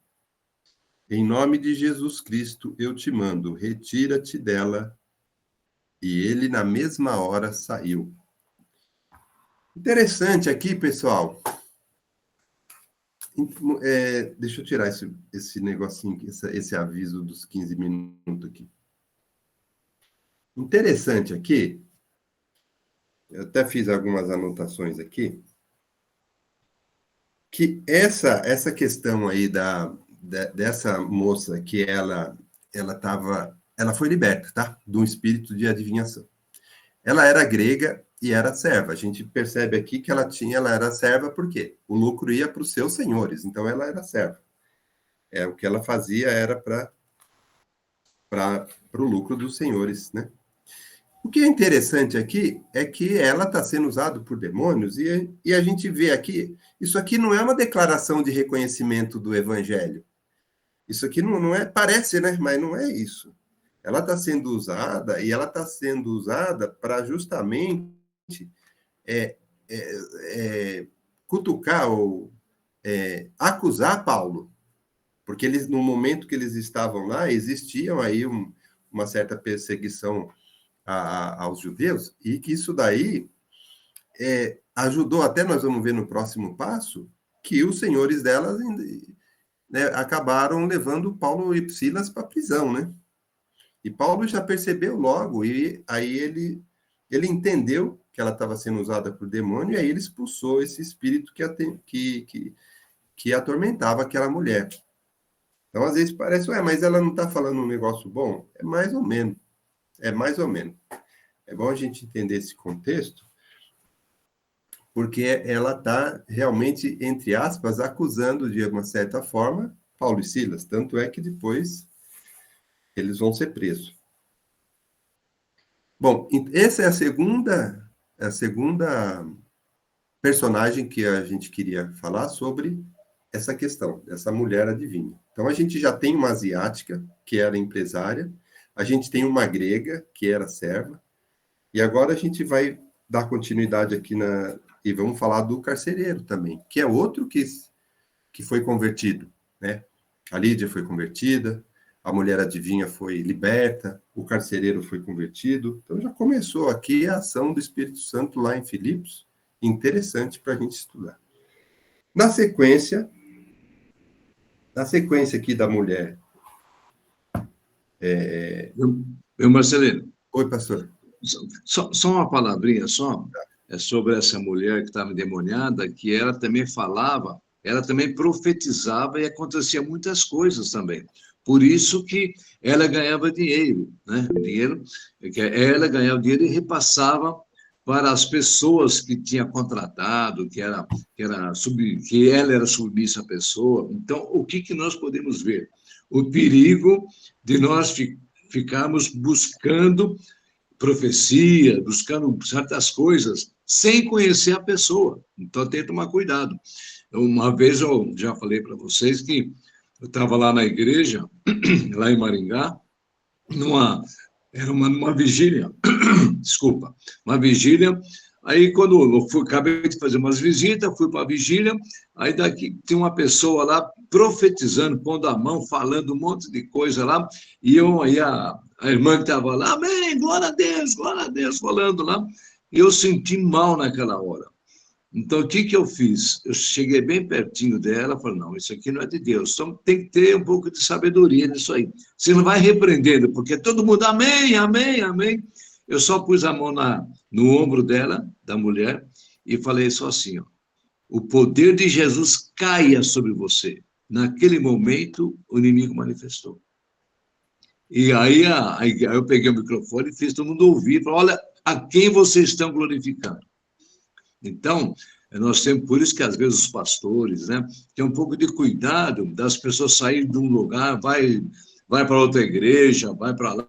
em nome de Jesus Cristo eu te mando, retira-te dela. E ele, na mesma hora, saiu. Interessante aqui, pessoal. Deixa eu tirar esse negocinho aqui, esse aviso dos 15 minutos aqui. Interessante aqui, eu até fiz algumas anotações aqui, que essa questão aí dessa moça que ela foi liberta, tá? De um espírito de adivinhação. Ela era grega e era serva. A gente percebe aqui que ela era serva por quê? O lucro ia para os seus senhores, então ela era serva. O que ela fazia era para o lucro dos senhores, né? O que é interessante aqui é que ela está sendo usada por demônios e a gente vê aqui, isso aqui não é uma declaração de reconhecimento do evangelho. Isso aqui não é, parece, né? Mas não é isso. Ela está sendo usada, e ela está sendo usada para justamente cutucar ou acusar Paulo. porque eles, no momento que eles estavam lá, existiam aí uma certa perseguição aos judeus, e que isso daí ajudou, até nós vamos ver no próximo passo, que os senhores delas, né, acabaram levando Paulo e Silas para a prisão, né? E Paulo já percebeu logo, e aí ele entendeu que ela estava sendo usada por demônio, e aí ele expulsou esse espírito que atormentava aquela mulher. Então, às vezes parece, mas ela não está falando um negócio bom? É mais ou menos. É mais ou menos. É bom a gente entender esse contexto, porque ela está realmente, entre aspas, acusando de uma certa forma Paulo e Silas. Tanto é que depois eles vão ser presos. Bom, essa é a segunda personagem que a gente queria falar sobre essa questão, dessa mulher adivinha. Então, a gente já tem uma asiática, que era empresária, a gente tem uma grega, que era serva, e agora a gente vai dar continuidade aqui e vamos falar do carcereiro também, que é outro que foi convertido, né? A Lídia foi convertida, a mulher adivinha foi liberta, o carcereiro foi convertido. Então, já começou aqui a ação do Espírito Santo lá em Filipos, interessante para a gente estudar. Na sequência aqui da mulher... Meu Marcelino. Oi, pastor. Só uma palavrinha só, sobre essa mulher que estava endemoniada, que ela também falava, ela também profetizava e acontecia muitas coisas também. Por isso que ela ganhava dinheiro, né? Ela ganhava dinheiro e repassava para as pessoas que tinha contratado, que ela era submissa à pessoa. Então, o que nós podemos ver? O perigo de nós ficarmos buscando profecia, buscando certas coisas, sem conhecer a pessoa. Então, tem que tomar cuidado. Uma vez eu já falei para vocês que eu estava lá na igreja, lá em Maringá, era uma vigília, desculpa, uma vigília. Aí, quando eu acabei de fazer umas visitas, fui para a vigília, aí daqui tem uma pessoa lá profetizando, pondo a mão, falando um monte de coisa lá, e a irmã que estava lá, amém, glória a Deus, falando lá, e eu senti mal naquela hora. Então, o que eu fiz? Eu cheguei bem pertinho dela, falei, não, isso aqui não é de Deus, então tem que ter um pouco de sabedoria nisso aí. Você não vai repreendendo, porque todo mundo, amém, amém, amém. Eu só pus a mão no ombro dela, da mulher, e falei só assim, ó, o poder de Jesus caia sobre você. Naquele momento, o inimigo manifestou. E aí eu peguei o microfone e fiz todo mundo ouvir, falei, olha, a quem vocês estão glorificando? Então, nós temos, por isso que às vezes os pastores, né, tem um pouco de cuidado das pessoas saírem de um lugar, vai para outra igreja, vai para lá,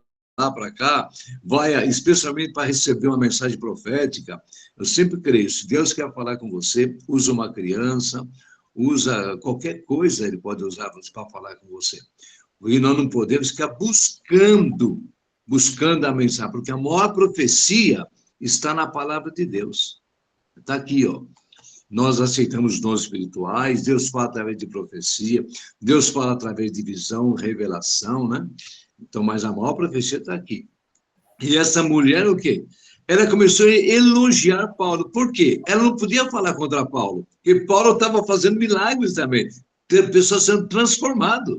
para cá, vai especialmente para receber uma mensagem profética. Eu sempre creio, se Deus quer falar com você, usa uma criança, usa qualquer coisa, ele pode usar para falar com você. E nós não podemos ficar buscando a mensagem, porque a maior profecia está na palavra de Deus. Está aqui, ó. Nós aceitamos dons espirituais, Deus fala através de profecia, Deus fala através de visão, revelação, né? Então, mas a maior profecia está aqui. E essa mulher, o quê? Ela começou a elogiar Paulo. Por quê? Ela não podia falar contra Paulo, porque Paulo estava fazendo milagres também. Tem pessoas sendo transformadas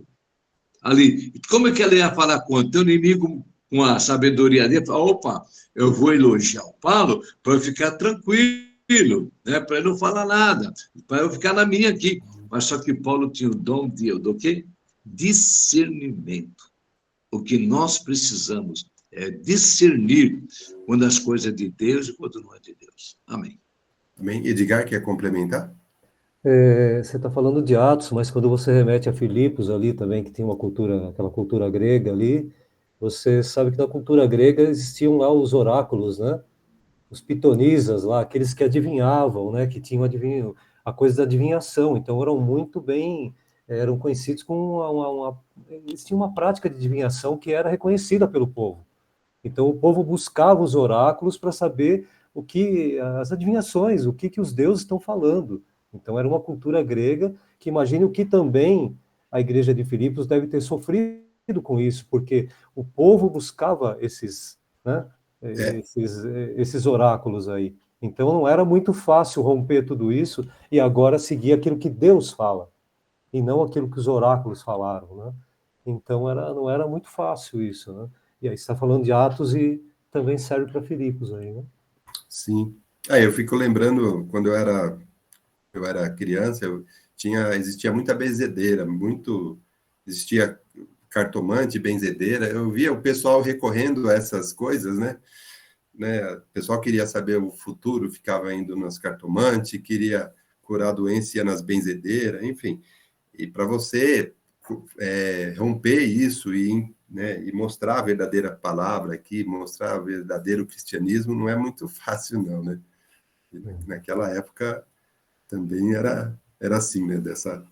ali. Como é que ela ia falar contra o inimigo com a sabedoria dele? Opa, eu vou elogiar o Paulo para eu ficar tranquilo, né? Para ele não falar nada, para eu ficar na minha aqui. Mas só que Paulo tinha o dom do quê? Discernimento. O que nós precisamos é discernir quando as coisas é de Deus e quando não é de Deus. Amém. Amém. Edgar, quer complementar? Você está falando de Atos, mas quando você remete a Filipos ali também, que tem aquela cultura grega ali, você sabe que na cultura grega existiam lá os oráculos, né? Os pitonisas lá, aqueles que adivinhavam, né? Que tinham a coisa da adivinhação, então eram conhecidos com eles tinham uma prática de adivinhação que era reconhecida pelo povo. Então o povo buscava os oráculos para saber as adivinhações, o que os deuses estão falando. Então era uma cultura grega que imagine o que também a igreja de Filipos deve ter sofrido com isso, porque o povo buscava esses, né, esses oráculos aí. Então não era muito fácil romper tudo isso e agora seguir aquilo que Deus fala, e não aquilo que os oráculos falaram, né? Então não era muito fácil isso, né? E aí você está falando de Atos e também serve para Filipos aí, né? Sim. Eu fico lembrando, quando eu era criança, existia muita benzedeira, existia cartomante, benzedeira, eu via o pessoal recorrendo a essas coisas, né? O pessoal queria saber o futuro, ficava indo nas cartomantes, queria curar a doença, ia nas benzedeiras, enfim. E para você romper isso né, e mostrar a verdadeira palavra aqui, mostrar o verdadeiro cristianismo, não é muito fácil, não, né? Naquela época também era assim, né? Dessa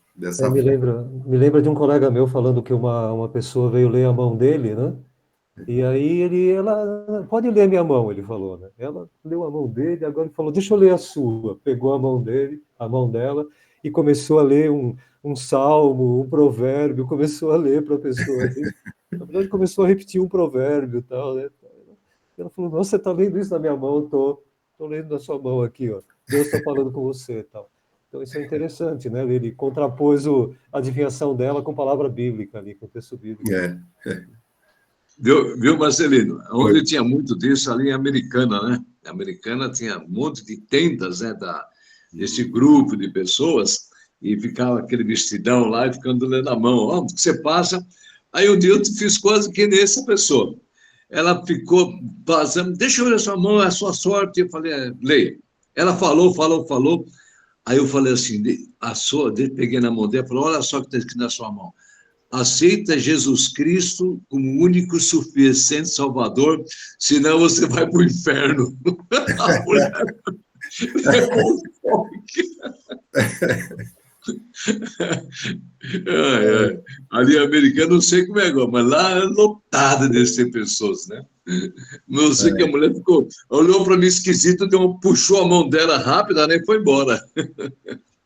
Me forma. lembra de um colega meu falando que uma pessoa veio ler a mão dele, né? E aí ela, pode ler minha mão, ele falou, né? Ela leu a mão dele, agora ele falou, deixa eu ler a sua. Pegou a mão dele, a mão dela, e começou a ler um salmo, um provérbio, começou a ler para a pessoa. Na verdade, começou a repetir um provérbio e tal, né? Ela falou, nossa, você está lendo isso na minha mão? Estou lendo na sua mão aqui, ó. Deus está falando com você e tal. Então, isso é interessante, né? Ele contrapôs a adivinhação dela com palavra bíblica ali, com texto bíblico. Viu, Marcelino? Onde Oi. tinha muito disso ali em Americana, né? A Americana tinha um monte de tendas, né? Desse grupo de pessoas, e ficava aquele vestidão lá e ficando lendo a mão. Ó, você passa. Aí um dia eu fiz quase que nessa pessoa. Ela ficou passando, deixa eu ver a sua mão, é a sua sorte. Eu falei, leia. Ela falou. Aí eu falei assim, peguei na mão dela e falei, olha só o que está escrito na sua mão. Aceita Jesus Cristo como único suficiente Salvador, senão você vai para o inferno. A mulher levou um choque. Ali americano, não sei como é agora, mas lá é lotada de pessoas, né? Não sei que a mulher olhou para mim esquisito, puxou a mão dela rápida, né, e foi embora.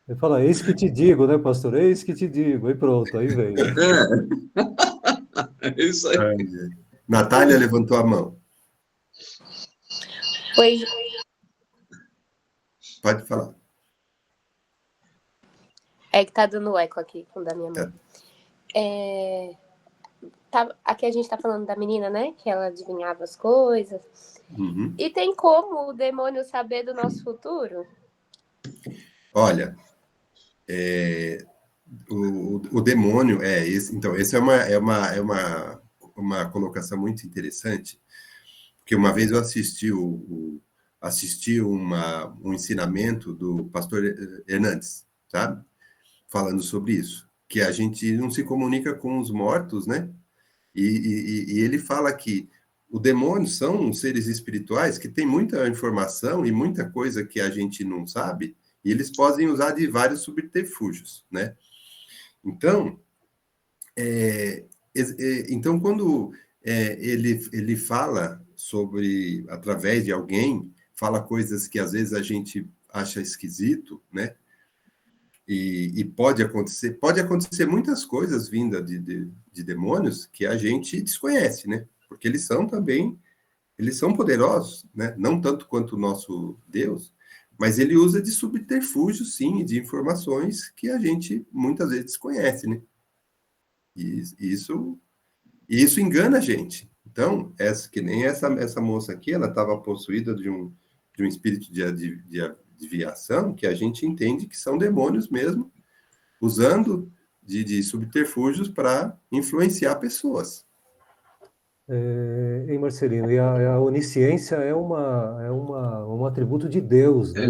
Ele fala, eis que te digo, né, pastor? Eis que te digo. Aí pronto, aí vem. Né? É isso aí. Natália levantou a mão. Oi. Pode falar. É que tá dando eco aqui com o da minha mãe. Aqui a gente tá falando da menina, né? Que ela adivinhava as coisas. Uhum. E tem como o demônio saber do nosso futuro? Olha, o demônio então essa é uma colocação muito interessante, porque uma vez eu assisti um ensinamento do pastor Hernandes, sabe? Falando sobre isso, que a gente não se comunica com os mortos, né? E ele fala que o demônio são seres espirituais que têm muita informação e muita coisa que a gente não sabe, e eles podem usar de vários subterfúgios, né? Então, quando ele fala sobre, através de alguém, fala coisas que às vezes a gente acha esquisito, né? E pode acontecer muitas coisas vindas de demônios que a gente desconhece, né? Porque eles são poderosos, né? Não tanto quanto o nosso Deus, mas ele usa de subterfúgios, sim, de informações que a gente muitas vezes desconhece, né? E isso engana a gente. Então, que nem essa moça aqui, ela estava possuída de um espírito de adivinhação, que a gente entende que são demônios mesmo, usando de subterfúgios para influenciar pessoas. Marcelino, e a onisciência é um atributo de Deus, né?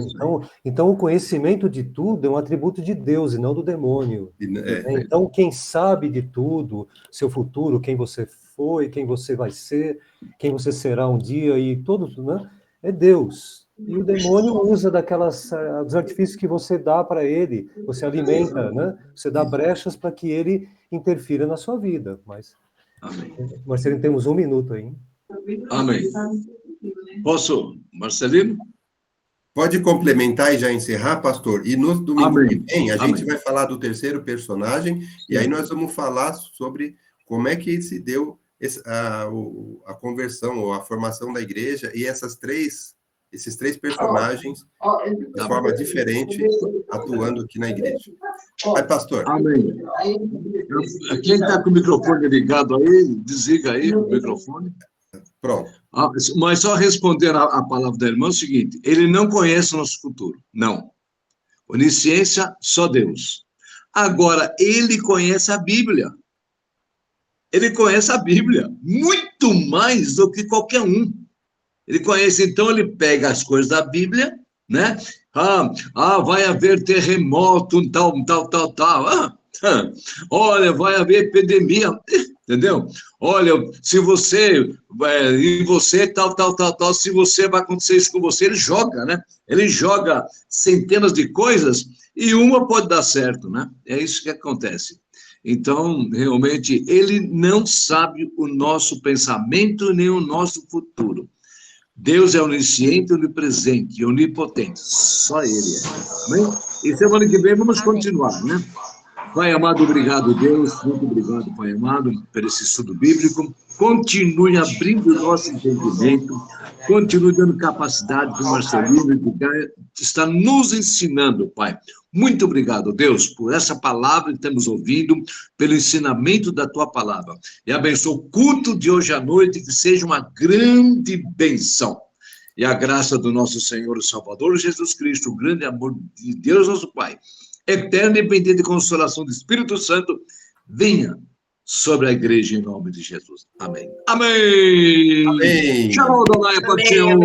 Então, o conhecimento de tudo é um atributo de Deus e não do demônio. Então, quem sabe de tudo, seu futuro, quem você foi, quem você vai ser, quem você será um dia, e todos, né? É Deus. E o demônio usa dos artifícios que você dá para ele, você alimenta, né? Você dá brechas para que ele interfira na sua vida, mas... Amém. Marcelino, temos 1 minuto aí. Amém. Posso, Marcelino? Pode complementar e já encerrar, pastor? E no domingo que vem, a gente Amém. vai falar do terceiro personagem, e aí nós vamos falar sobre como é que se deu a conversão, ou a formação da igreja, e esses três personagens, de forma diferente, atuando aqui na igreja. Vai, pastor. Amém. Quem está com o microfone ligado aí, desliga aí o microfone. Pronto. Mas só responder a palavra da irmã é o seguinte: ele não conhece o nosso futuro. Não. Onisciência, só Deus. Agora, ele conhece a Bíblia. Ele conhece a Bíblia muito mais do que qualquer um. Ele conhece, então ele pega as coisas da Bíblia, né? Vai haver terremoto, tal. Olha, vai haver epidemia, entendeu? Olha, se você, e você, tal, se você vai acontecer isso com você, ele joga, né? Ele joga centenas de coisas e uma pode dar certo, né? É isso que acontece. Então, realmente, ele não sabe o nosso pensamento nem o nosso futuro. Deus é onisciente, onipresente e onipotente. Só Ele é. Amém? E semana que vem vamos continuar, né? Pai amado, obrigado, Deus. Muito obrigado, Pai amado, por esse estudo bíblico. Continue abrindo o nosso entendimento. Continue dando capacidade para o Marcelino que está nos ensinando, Pai. Muito obrigado, Deus, por essa palavra que estamos ouvindo, pelo ensinamento da Tua palavra. E abençoe o culto de hoje à noite, que seja uma grande bênção. E a graça do nosso Senhor e Salvador Jesus Cristo, o grande amor de Deus, nosso Pai, eterna e bendita consolação do Espírito Santo, venha sobre a igreja em nome de Jesus. Amém. Amém. Amém. Tchau, Dona Epatinho.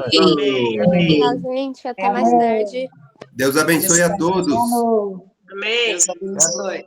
Tchau, gente. Até mais tarde. Deus abençoe a todos. Amém. Deus abençoe.